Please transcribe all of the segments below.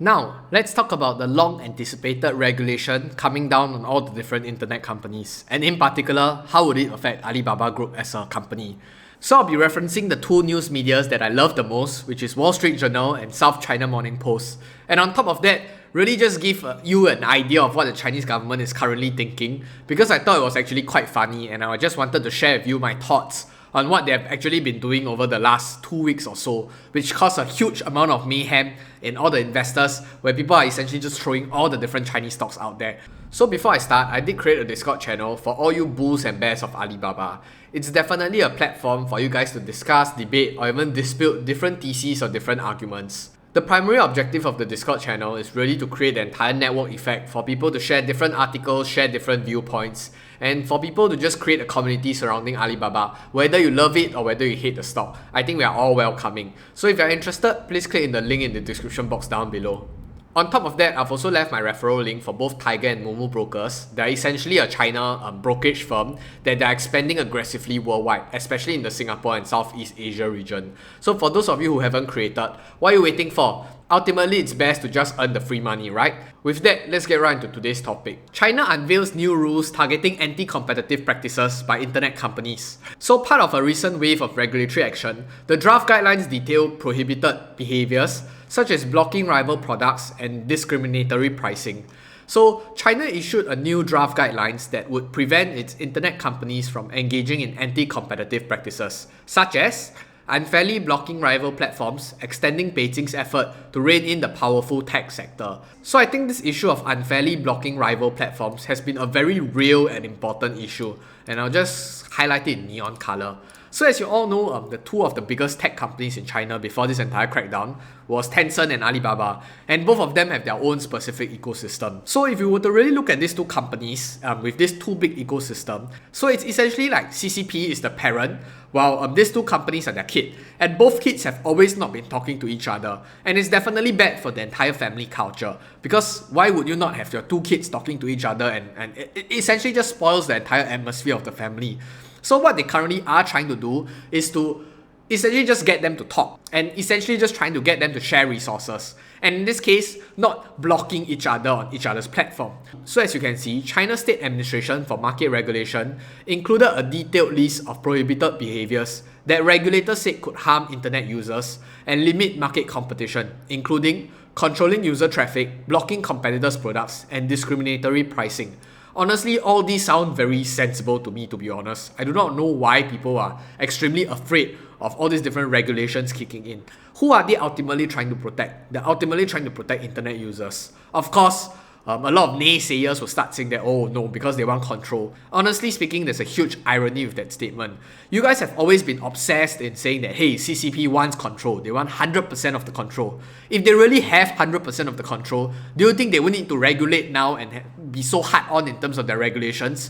Now, let's talk about the long-anticipated regulation coming down on all the different internet companies, and in particular, how would it affect Alibaba Group as a company. So I'll be referencing the two news medias that I love the most, which is Wall Street Journal and South China Morning Post. And on top of that, really just give you an idea of what the Chinese government is currently thinking, because I thought it was actually quite funny and I just wanted to share with you my thoughts on what they have actually been doing over the last 2 weeks or so, which caused a huge amount of mayhem in all the investors, where people are essentially just throwing all the different Chinese stocks out there. So before I start, I did create a Discord channel for all you bulls and bears of Alibaba. It's definitely a platform for you guys to discuss, debate, or even dispute different theses or different arguments. The primary objective of the Discord channel is really to create the entire network effect for people to share different articles, share different viewpoints, and for people to just create a community surrounding Alibaba, whether you love it or whether you hate the stock. I think we are all welcoming. So if you're interested, please click in the link in the description box down below. On top of that, I've also left my referral link for both Tiger and Moomoo brokers. They're essentially a China brokerage firm that they're expanding aggressively worldwide, especially in the Singapore and Southeast Asia region. So for those of you who haven't created, what are you waiting for? Ultimately, it's best to just earn the free money, right? With that, let's get right into today's topic. China unveils new rules targeting anti-competitive practices by internet companies. So part of a recent wave of regulatory action, the draft guidelines detail prohibited behaviors such as blocking rival products and discriminatory pricing. So China issued a new draft guidelines that would prevent its internet companies from engaging in anti-competitive practices, such as unfairly blocking rival platforms, extending Beijing's effort to rein in the powerful tech sector. So I think this issue of unfairly blocking rival platforms has been a very real and important issue, and I'll just highlight it in neon color. So as you all know, the two of the biggest tech companies in China before this entire crackdown was Tencent and Alibaba, and both of them have their own specific ecosystem. So if you were to really look at these two companies with this two big ecosystem, so it's essentially like CCP is the parent, while these two companies are their kid, and both kids have always not been talking to each other, and it's definitely bad for the entire family culture, because why would you not have your two kids talking to each other, and it essentially just spoils the entire atmosphere of the family. So what they currently are trying to do is to essentially just get them to talk, and essentially just trying to get them to share resources, and in this case, not blocking each other on each other's platform. So as you can see, China's State Administration for Market Regulation included a detailed list of prohibited behaviors that regulators said could harm internet users and limit market competition, including controlling user traffic, blocking competitors' products, and discriminatory pricing. Honestly, all these sound very sensible to me, to be honest. I do not know why people are extremely afraid of all these different regulations kicking in. Who are they ultimately trying to protect? They're ultimately trying to protect internet users. Of course, a lot of naysayers will start saying that, oh no, because they want control. Honestly speaking, there's a huge irony with that statement. You guys have always been obsessed in saying that, hey, CCP wants control. They want 100% of the control. If they really have 100% of the control, do you think they would need to regulate now and be so hard on in terms of their regulations?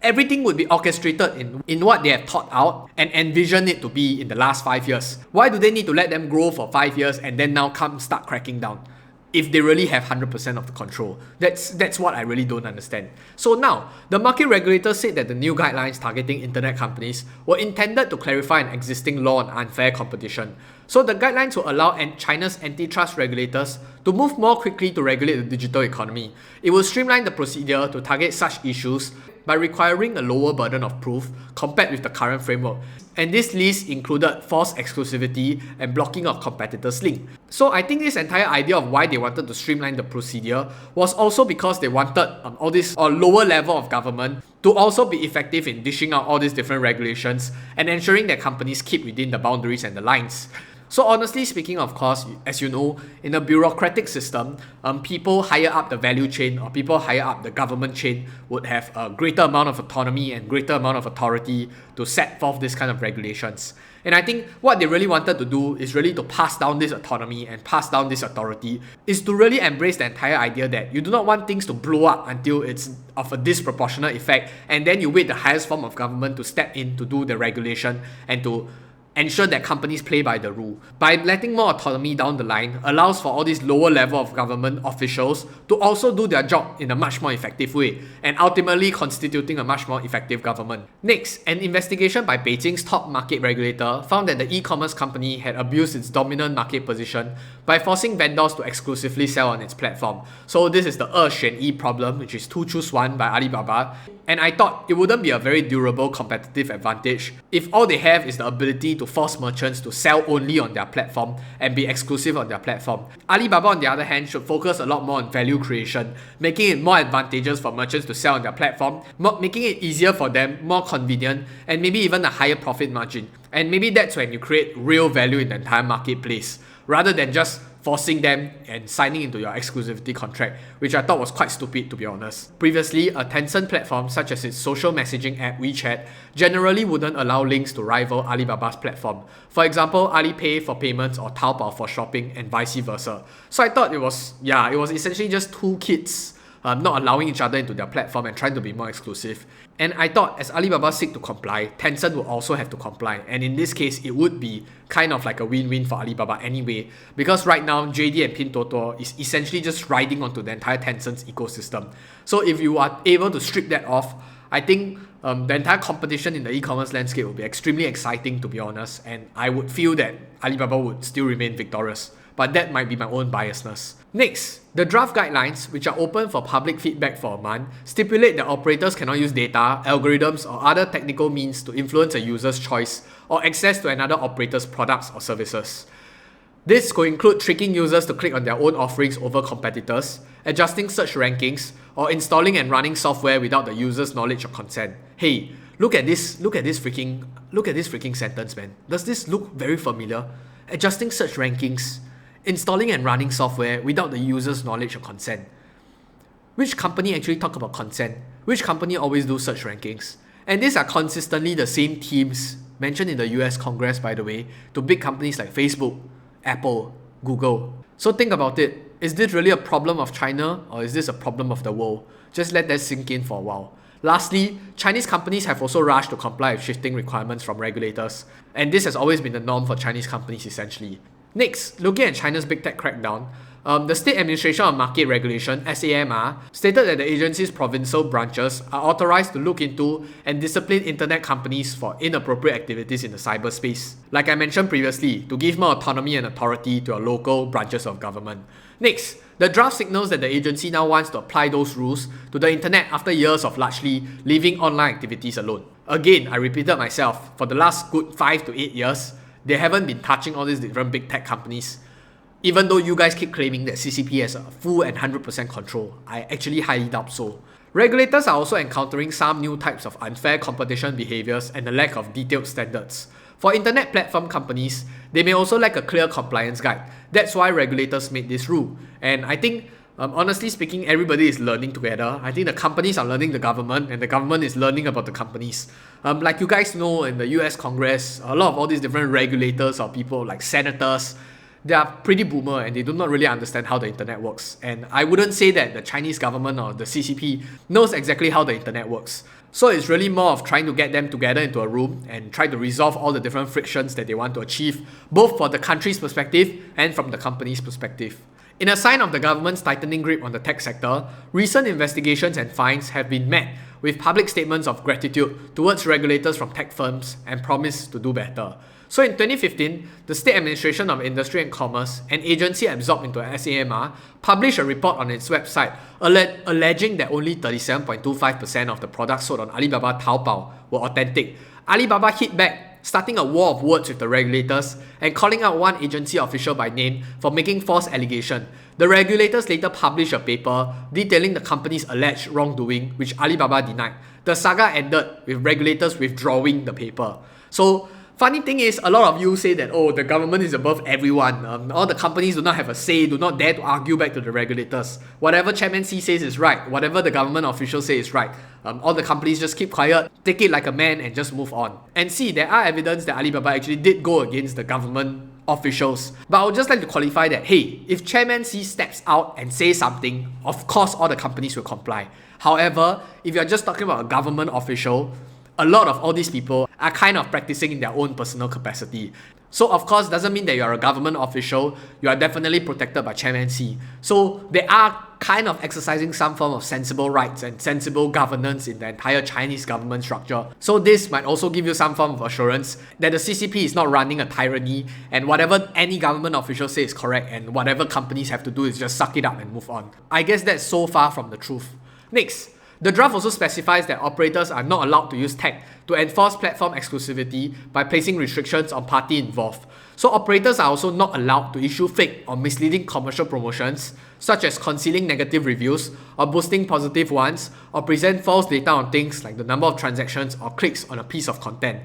Everything would be orchestrated in what they have thought out and envisioned it to be in the last 5 years. Why do they need to let them grow for 5 years and then now start cracking down? If they really have 100% of the control. That's what I really don't understand. So now, the market regulator said that the new guidelines targeting internet companies were intended to clarify an existing law on unfair competition. So the guidelines will allow China's antitrust regulators to move more quickly to regulate the digital economy. It will streamline the procedure to target such issues by requiring a lower burden of proof compared with the current framework. And this list included false exclusivity and blocking of competitors' link. So I think this entire idea of why they wanted to streamline the procedure was also because they wanted all this lower level of government to also be effective in dishing out all these different regulations and ensuring that companies keep within the boundaries and the lines. So honestly speaking, of course, as you know, in a bureaucratic system, people higher up the value chain or people higher up the government chain would have a greater amount of autonomy and greater amount of authority to set forth this kind of regulations. And I think what they really wanted to do is really to pass down this autonomy and pass down this authority, is to really embrace the entire idea that you do not want things to blow up until it's of a disproportionate effect, and then you wait the highest form of government to step in to do the regulation and to ensure that companies play by the rule. By letting more autonomy down the line allows for all these lower level of government officials to also do their job in a much more effective way and ultimately constituting a much more effective government. Next, an investigation by Beijing's top market regulator found that the e-commerce company had abused its dominant market position by forcing vendors to exclusively sell on its platform. So this is the E problem, which is 2 choose 1 by Alibaba. And I thought it wouldn't be a very durable competitive advantage if all they have is the ability to force merchants to sell only on their platform and be exclusive on their platform. Alibaba, on the other hand, should focus a lot more on value creation, making it more advantageous for merchants to sell on their platform, making it easier for them, more convenient, and maybe even a higher profit margin. And maybe that's when you create real value in the entire marketplace, rather than just forcing them and signing into your exclusivity contract, which I thought was quite stupid, to be honest. Previously, a Tencent platform such as its social messaging app WeChat generally wouldn't allow links to rival Alibaba's platform. For example, Alipay for payments or Taobao for shopping and vice versa. So I thought it was essentially just two kids not allowing each other into their platform and trying to be more exclusive. And I thought as Alibaba seek to comply, Tencent would also have to comply. And in this case, it would be kind of like a win-win for Alibaba anyway, because right now, JD and Pinduoduo is essentially just riding onto the entire Tencent's ecosystem. So if you are able to strip that off, I think the entire competition in the e-commerce landscape will be extremely exciting, to be honest, and I would feel that Alibaba would still remain victorious. But that might be my own biasness. Next, the draft guidelines, which are open for public feedback for a month, stipulate that operators cannot use data, algorithms, or other technical means to influence a user's choice or access to another operator's products or services. This could include tricking users to click on their own offerings over competitors, adjusting search rankings, or installing and running software without the user's knowledge or consent. Hey, look at this freaking sentence, man. Does this look very familiar? Adjusting search rankings, installing and running software without the user's knowledge or consent. Which company actually talk about consent? Which company always do search rankings? And these are consistently the same teams mentioned in the US Congress, by the way, to big companies like Facebook, Apple, Google. So think about it. Is this really a problem of China or is this a problem of the world? Just let that sink in for a while. Lastly, Chinese companies have also rushed to comply with shifting requirements from regulators. And this has always been the norm for Chinese companies essentially. Next, looking at China's big tech crackdown, the State Administration of Market Regulation, SAMR, stated that the agency's provincial branches are authorized to look into and discipline internet companies for inappropriate activities in the cyberspace. Like I mentioned previously, to give more autonomy and authority to our local branches of government. Next, the draft signals that the agency now wants to apply those rules to the internet after years of largely leaving online activities alone. Again, I repeated myself, for the last good 5 to 8 years, they haven't been touching all these different big tech companies. Even though you guys keep claiming that CCP has a full and 100% control, I actually highly doubt so. Regulators are also encountering some new types of unfair competition behaviors and the lack of detailed standards. For internet platform companies, they may also lack a clear compliance guide. That's why regulators made this rule. And I think, honestly speaking, everybody is learning together. I think the companies are learning the government and the government is learning about the companies. Like you guys know, in the US Congress, a lot of all these different regulators or people like senators, they are pretty boomer and they do not really understand how the internet works. And I wouldn't say that the Chinese government or the CCP knows exactly how the internet works. So it's really more of trying to get them together into a room and try to resolve all the different frictions that they want to achieve, both for the country's perspective and from the company's perspective. In a sign of the government's tightening grip on the tech sector, recent investigations and fines have been met with public statements of gratitude towards regulators from tech firms and promise to do better. So in 2015, the State Administration of Industry and Commerce, an agency absorbed into SAMR, published a report on its website alleging that only 37.25% of the products sold on Alibaba Taobao were authentic. Alibaba hit back, starting a war of words with the regulators and calling out one agency official by name for making false allegations. The regulators later published a paper detailing the company's alleged wrongdoing, which Alibaba denied. The saga ended with regulators withdrawing the paper. So, funny thing is, a lot of you say that, oh, the government is above everyone. All the companies do not have a say, do not dare to argue back to the regulators. Whatever Chairman C says is right. Whatever the government officials say is right. All the companies just keep quiet, take it like a man and just move on. And see, there are evidence that Alibaba actually did go against the government officials. But I would just like to qualify that, hey, if Chairman C steps out and says something, of course all the companies will comply. However, if you're just talking about a government official, a lot of all these people are kind of practicing in their own personal capacity. So of course, doesn't mean that you are a government official, you are definitely protected by chairmancy. So they are kind of exercising some form of sensible rights and sensible governance in the entire Chinese government structure. So this might also give you some form of assurance that the CCP is not running a tyranny and whatever any government official says is correct and whatever companies have to do is just suck it up and move on. I guess that's so far from the truth. Next, the draft also specifies that operators are not allowed to use tech to enforce platform exclusivity by placing restrictions on party involved. So operators are also not allowed to issue fake or misleading commercial promotions, such as concealing negative reviews or boosting positive ones, or present false data on things like the number of transactions or clicks on a piece of content.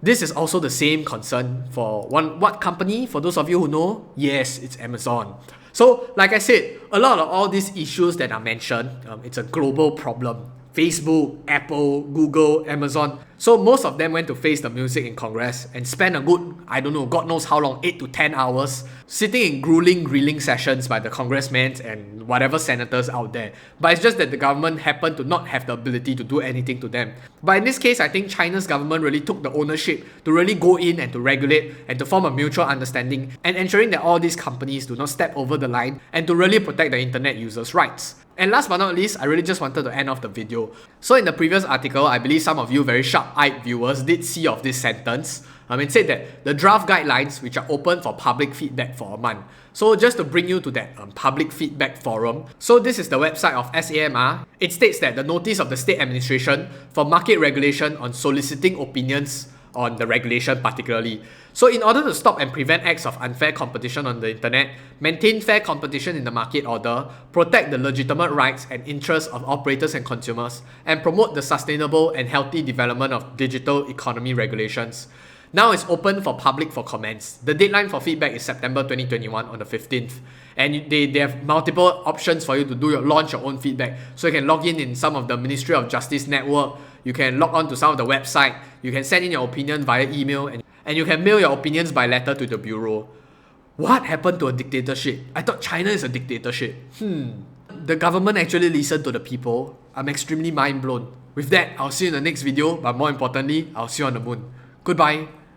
This is also the same concern for what company? For those of you who know, yes, it's Amazon. So, like I said, a lot of all these issues that are mentioned, it's a global problem. Facebook, Apple, Google, Amazon. So most of them went to face the music in Congress and spent a good, I don't know, God knows how long, 8 to 10 hours, sitting in grueling grilling sessions by the congressmen and whatever senators out there. But it's just that the government happened to not have the ability to do anything to them. But in this case, I think China's government really took the ownership to really go in and to regulate and to form a mutual understanding and ensuring that all these companies do not step over the line and to really protect the internet users' rights. And last but not least, I really just wanted to end off the video. So in the previous article, I believe some of you very sharp-eyed viewers did see of this sentence. It said that the draft guidelines, which are open for public feedback for a month. So just to bring you to that public feedback forum, so this is the website of SAMR. It states that the notice of the State Administration for Market Regulation on soliciting opinions on the regulation particularly. So in order to stop and prevent acts of unfair competition on the internet, maintain fair competition in the market order, protect the legitimate rights and interests of operators and consumers, and promote the sustainable and healthy development of digital economy regulations. Now it's open for public for comments. The deadline for feedback is September 2021 on the 15th. And they have multiple options for you to launch your own feedback. So you can log in some of the Ministry of Justice network, you can log on to some of the website, you can send in your opinion via email, and you can mail your opinions by letter to the bureau. What happened to a dictatorship? I thought China is a dictatorship. The government actually listened to the people. I'm extremely mind blown. With that, I'll see you in the next video, but more importantly, I'll see you on the moon. Goodbye.